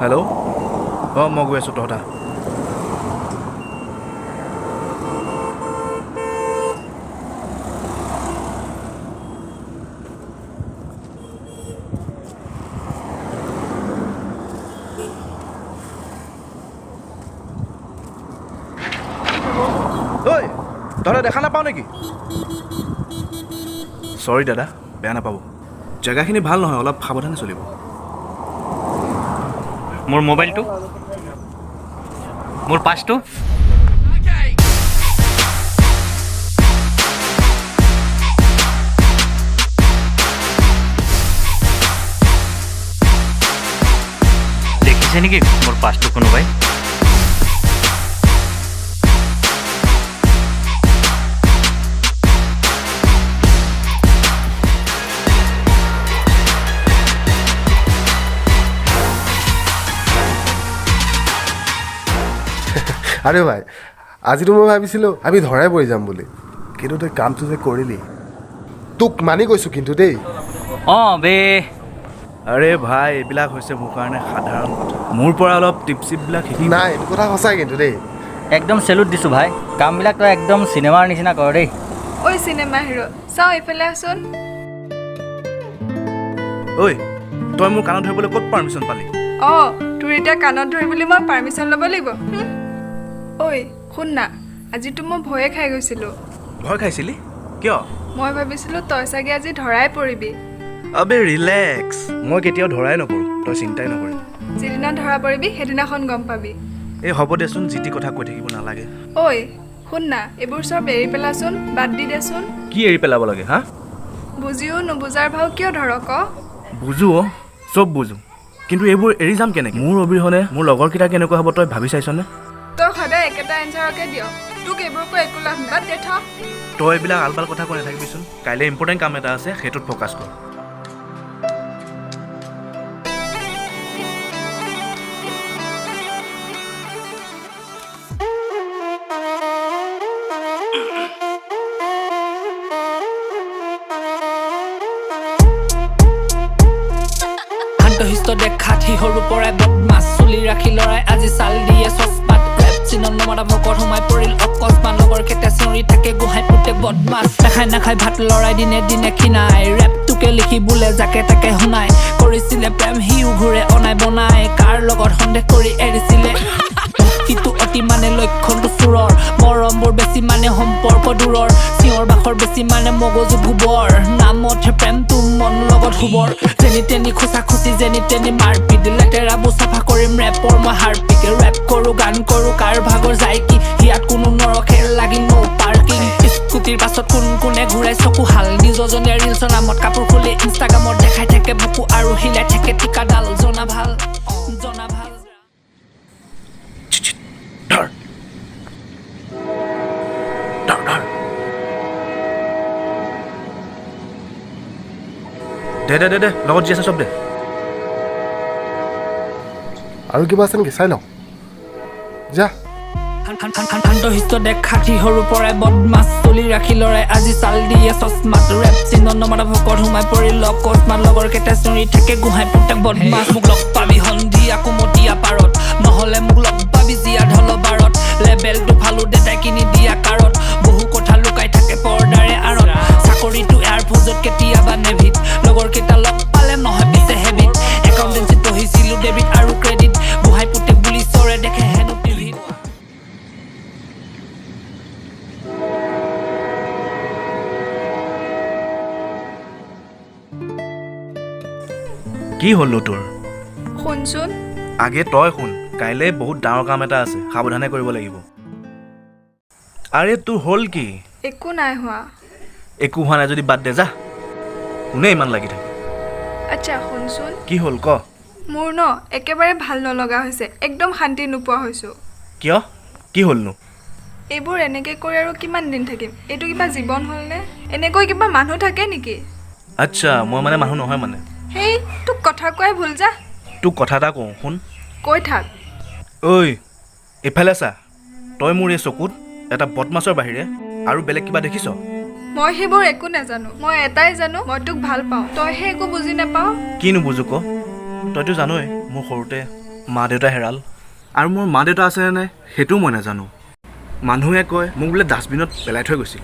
Hello', মই গৈ আছোঁ তহঁতা। ঐ তহঁতে দেখা নাপাওঁ নেকি? চৰি দাদা, বেয়া নাপাব। জেগাখিনি ভাল নহয়, অলপ সাৱধানে চলিব। মোৰ মোবাইলটো, মোৰ পাছটো। দেখিছে নেকি মোৰ পাছটো কোনোবাই? আৰে ভাই, আজিতো মই ভাবিছিলোঁ আমি ধৰাই পৰি যাম বুলি, কিন্তু তই কামটো যে কৰিলি, তোক মানি কৈছোঁ কিন্তু দেই। অঁ বে, আৰে ভাই, এইবিলাক হৈছে মোৰ কাৰণে সাধাৰণ কথা। মোৰ পৰা অলপ টিপচিপবিলাক শিকি নাই, এইটো কথা সঁচাই কিন্তু দেই। একদম চেলুট দিছোঁ ভাই, কামবিলাক তই একদম চিনেমাৰ নিচিনা কৰ দেই। ঐ চিনেমা হিৰো, চাওঁ এইফালে আছোন। ঐ, তই মোৰ কাণত ধৰিবলৈ ক'ত পাৰ্মিশ্যন পালি? অঁ, তোৰ এতিয়া কাণত ধৰি বুলি মই পাৰ্মিশ্যন ল'ব লাগিব? ঐ শুন না, আজিতো মই ভয়ে খাই গৈছিলোঁ। ভয় খাইছিলি? কিয়? মই ভাবিছিলোঁ তই চাগে আজি ধৰাই পৰিবি। আবে ৰিলেক্স, মই কেতিয়াও ধৰাই নপৰোঁ, তই চিন্তাই নকৰিবি। যিদিনা ধৰা পৰিবি সেইদিনাখন গম পাবি। এই হ'ব দেচোন, যি টি কথা কৈ থাকিব নালাগে। ঐ শুন না, এইবোৰ চব এৰি পেলাচোন, বাদ দি দেচোন। কি এৰি পেলাব লাগে হা? বুজিও নুবুজাৰ ভাও কিয় ধৰ ক? বুজো অ', চব বুজো, কিন্তু এইবোৰ এৰি যাম কেনেকৈ? মোৰ অবিহনে মোৰ লগৰকেইটা কেনেকুৱা হ'ব তই ভাবি চাইছনে? তই সদায় একেটা এনচাৰকে দিয়, তোক এইবোৰ কৈ একো লাভ নাই, বাদ দে থ। তই এইবিলাক আলবাল কথা কৈ নাথাকিবিচোন। কাইলৈ ইম্পৰ্টেণ্ট কাম এটা আছে, সেইটোত ফ'কাছ কৰ। শান্তশিষ্ট দেখাত সিহৰু পৰাই বদমাছ চুলি ৰাখি লৰাই আজি চাল দিয়ে চচপাত ৰেপ চিনত নমতা ভকত সোমাই পৰিল অকস্মাত লগৰ কেইটা চিঞৰি থাকে গোহাঁই পুতেক বদমাছ নাখাই নাখাই ভাত লৰাই দিনে দিনে খিনাই ৰেপটোকে লিখি বোলে যাকে তাকে শুনাই কৰিছিলে প্ৰেম সিও ঘূৰে অনাই বনাই কাৰ লগত সন্দেহ কৰি এৰিছিলে ভক্তিটো অতি মানে লক্ষণটো চোৰৰ মৰমবোৰ বেছি মানে সম্পৰ্ক দূৰৰ চিঞৰ বাখৰ বেছি মানে মগজু ভুবৰ নামতহে প্ৰেমটো মন লগত শুবৰ যেনি তেনি খোচা খুচি যেনি তেনি মাৰপিট লেতেৰাবোৰ চাফা কৰিম ৰেপৰ মই হাৰপিক ৰেপ কৰোঁ গান কৰোঁ কাৰ ভাগৰ যায় কি ইয়াত কোনো নৰখে লাগি নো পাৰ্কিং স্কুটিৰ পাছত কোন কোনে ঘূৰাই চকু হাল নিজৰজনীয়া ৰিলছৰ নামত কাপোৰ খুলি ইনষ্টাগ্ৰামত দেখাই থাকে বুকু আৰু হিলাই থাকে টিকাডাল জনা ভাল জনা ভাল ধৰ ধৰ ধৰ দে লগত যি আছে চব দে। আৰু কিবা আছে নেকি চাই লওঁ, যা। শান্তশিষ্ট দেখাত সিহৰু পৰাই বদমাছ চুলি ৰাখি লৰাই আজি চাল দিয়ে চচমাত ৰেপ চিনত নমতা ভকত সোমাই পৰিল অকস্মাত লগৰ কেইটা চিঞৰি থাকে গোহাঁই পুতেক বদমাছ মোক লগ পাবি সন্ধিয়া কুমটীয়া পাৰত নহ'লে মোক লগ পাবি জীয়া ঢল বাৰত লেবেলটো ফালো দেতাই কিনি দিয়া কাৰত বহু কথা লুকাই থাকে পৰ্দাৰে আঁৰত চাকৰিটো এয়াৰফ'ৰ্চত কেতিয়াবা নেভিত লগৰ কেইটা লগ পালে নহয় পিছে হেবিট একাউণ্টেঞ্চিত পঢ়িছিলোঁ ডেবিট আৰু ক্ৰেডিট গোহাঁই পুতেক বুলি চৰে দেখে হেনো টিভিত কি হ'লনো তোৰ? শুনচোন। আগে তই শুন, কাইলৈ বহুত ডাঙৰ কাম এটা আছে, সাৱধানে কৰিব লাগিব। আৰে তোৰ হ'ল কি? একো নাই হোৱা। একো হোৱা নাই যদি বাদ দে যা, কোনে ইমান লাগি থাকে? আচ্ছা শুনচোন। কি হ'ল ক? মোৰ ন একেবাৰে ভাল নলগা হৈছে, একদম শান্তি নোপোৱা হৈছোঁ। কিয়? কি হ'লনো? এইবোৰ এনেকৈ কৰি আৰু কিমান দিন থাকিম? এইটো কিবা জীৱন হ'লনে? এনেকৈ কিবা মানুহ থাকে নেকি? আচ্ছা, মই মানে মানুহ নহয় মানে। হেই তোক কথা কোৱাই ভুল যা। তোক কথা এটা কওঁ শুন। কৈ থাক। ঐ এইফালে চা, তই মোৰ এই চকুত এটা বদমাছৰ বাহিৰে আৰু বেলেগ কিবা দেখিছ? মই সেইবোৰ একো নাজানো, মই এটাই জানো মই তোক ভাল পাওঁ, তইহে একো বুজি নাপাওঁ। কি নুবুজো ক? তইতো জানই মোৰ সৰুতে মা দেউতা হেৰাল আৰু মোৰ মা দেউতা আছেনে নাই সেইটোও মই নাজানো। মানুহে কয় মোক বোলে ডাষ্টবিনত পেলাই থৈ গৈছিল।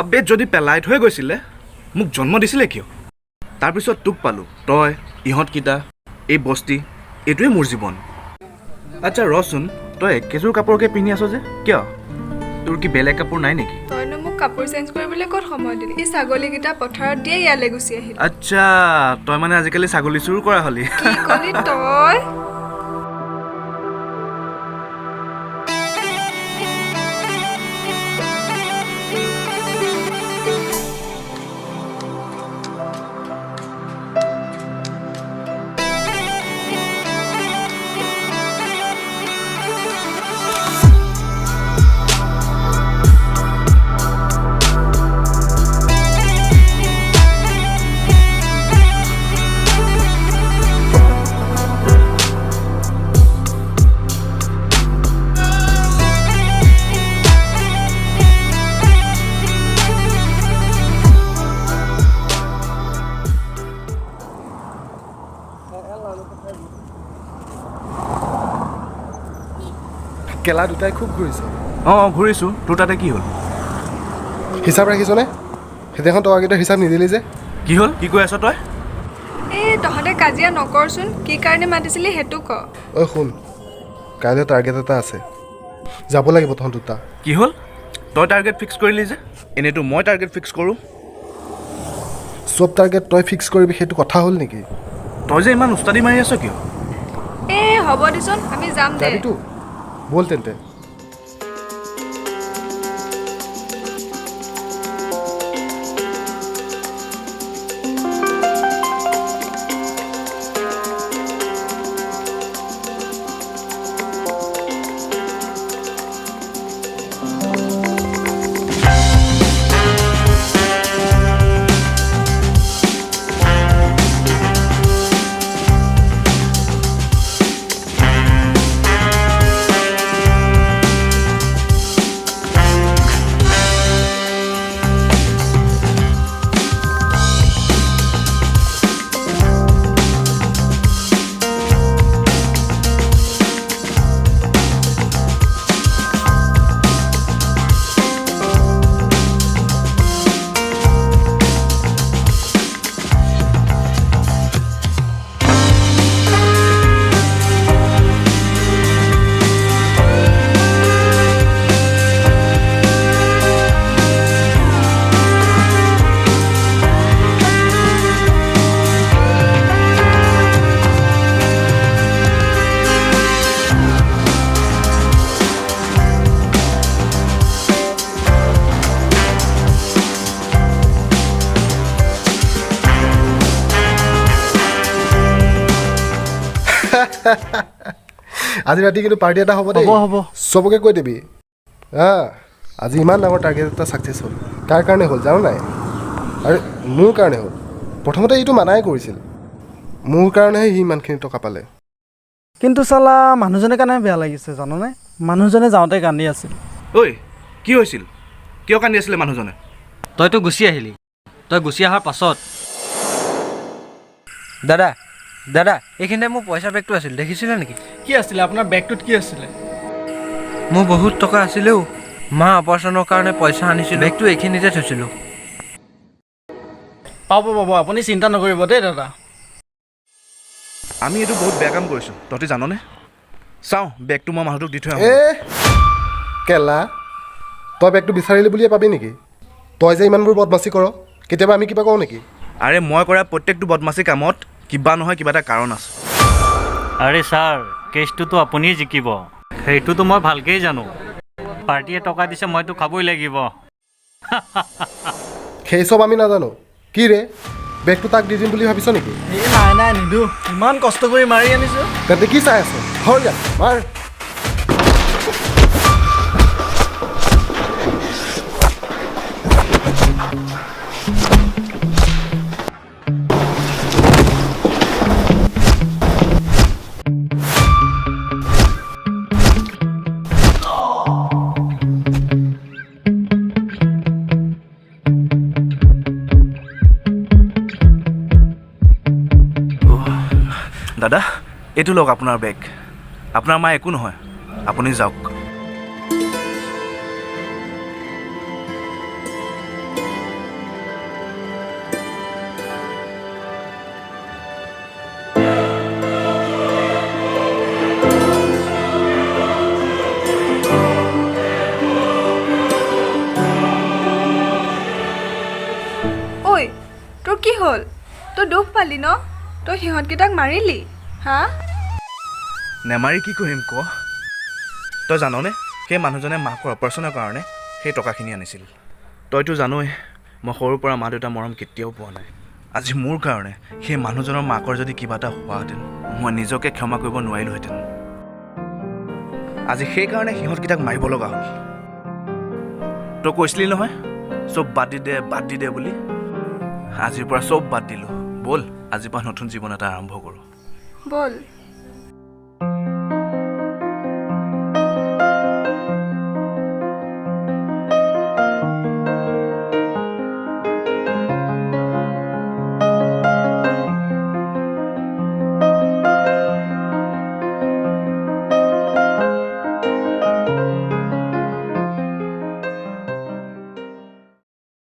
আবে যদি পেলাই থৈ গৈছিলে মোক জন্ম দিছিলে কিয়? তাৰপিছত তোক পালোঁ, তই ইহঁতকেইটা এই বস্তি, এইটোৱে মোৰ জীৱন। আচ্ছা ৰচোন, তই একেযোৰ কাপোৰকে পিন্ধি আছ যে কিয়? তোৰ কি বেলেগ কাপোৰ নাই নেকি? তইনো মোক কাপোৰ চেঞ্জ কৰিবলৈ ক'ত সময় দিলি? এই ছাগলীকেইটা পথাৰত দিয়ে ইয়ালৈ গুচি আহিল। আচ্ছা, তই মানে আজিকালি ছাগলী চুৰ কৰা হলি। কি ক'লি তই? কেলা দুটাই খুব ঘূৰিছে। অঁ ঘূৰিছোঁ। তোৰ তাতে কি হ'ল? হিচাপ ৰাখিছনে? সেইদিনাখন টকাকেইটাৰ হিচাপ নিদিলি যে। কি হ'ল? কি কৈ আছ তই? এই তহঁতে কাজিয়া নকৰচোন, কি কাৰণে মাতিছিলি সেইটো ক। ঐ শুন, কাইলৈ টাৰ্গেট এটা আছে, যাব লাগিব তহঁত দুটা। কি হ'ল? তই টাৰ্গেট ফিক্স কৰিলি যে? এনেইতো মই টাৰ্গেট ফিক্স কৰোঁ। চব টাৰ্গেট তই ফিক্স কৰিবি সেইটো কথা হ'ল নেকি? তই যে ইমান উস্তাদি মাৰি আছ কিয়? এই হ'ব দেচোন, আমি যাম দে। যাবিতো? ব'ল তেন্তে। আজি ৰাতি কিন্তু পাৰ্টি এটা হ'ব দেই। হ'ব। চবকে কৈ দিবি। আজি ইমান ডাঙৰ টাৰ্গেট এটা ছাকচেছ হ'ল। কাৰ কাৰণে হ'ল জানো নাই? আৰু মোৰ কাৰণে হ'ল। প্ৰথমতে এইটো মানাই কৰিছিল, মোৰ কাৰণেহে সি ইমানখিনি টকা পালে। কিন্তু চালা মানুহজনে কাৰণে বেয়া লাগিছে জাননে? মানুহজনে যাওঁতে কান্দি আছিল। ঐ কি হৈছিল? কিয় কান্দি আছিলে মানুহজনে? তইতো গুচি আহিলি। তই গুচি অহাৰ পাছত দাদা এইখিনিতে মোৰ পইচা বেগটো আছিল, দেখিছিলে নেকি? কি আছিলে আপোনাৰ বেগটোত? কি আছিলে? মোৰ বহুত টকা আছিলেও। মা অপাৰেশ্যনৰ কাৰণে পইচা আনিছিলোঁ, বেগটো এইখিনিতে থৈছিলোঁ। পাব আপুনি চিন্তা নকৰিব দেই দাদা। আমি এইটো বহুত বেয়া কাম কৰিছোঁ, তহঁতি জাননে? চাওঁ বেগটো মই মানুহটোক দি থৈ আহোঁ। কেলা, তই বেগটো বিচাৰিলি বুলিয়ে পাবি নেকি? তই যে ইমানবোৰ বদমাচি কৰ, কেতিয়াবা আমি কিবা কওঁ নেকি? আৰে মই কৰা প্ৰত্যেকটো বদমাচি কামত কিবা নহয় কিবা এটা কাৰণ আছে। আৰে ছাৰ, কেছটোতো আপুনিয়ে জিকিব, সেইটোতো মই ভালকেই জানো। পাৰ্টিয়ে টকা দিছে, মইতো খাবই লাগিব। সেই চব আমি নাজানো। কি ৰে, বেগটো তাক দি দিম বুলি ভাবিছ নেকি? এই নাই নিদিওঁ, ইমান কষ্ট কৰি মাৰি আনিছোঁ। তেন্তে কি চাই আছ? ধৰ যা, মাৰ। দাদা এইটো লওক আপোনাৰ বেগ। আপোনাৰ মা একো নহয়, আপুনি যাওক। ঐ তোৰ কি হ'ল? তই দুখ পালি ন? তই সিহঁতকেইটাক মাৰিলি হা? নেমাৰি কি কৰিম ক? তই জাননে সেই মানুহজনে মাকৰ অপাৰেশ্যনৰ কাৰণে সেই টকাখিনি আনিছিল। তইতো জানই মই সৰুৰ পৰা মা দেউতাৰ মৰম কেতিয়াও পোৱা নাই। আজি মোৰ কাৰণে সেই মানুহজনৰ মাকৰ যদি কিবা এটা হোৱাহেঁতেন মই নিজকে ক্ষমা কৰিব নোৱাৰিলোহেঁতেন। আজি সেইকাৰণে সিহঁতকেইটাক মাৰিব লগা হ'ল। তই কৈছিলি নহয় চব বাদ দি দে বুলি। আজিৰ পৰা চব বাদ দিলোঁ। ব'ল আজিৰ পৰা নতুন জীৱন এটা আৰম্ভ কৰোঁ। ব'ল।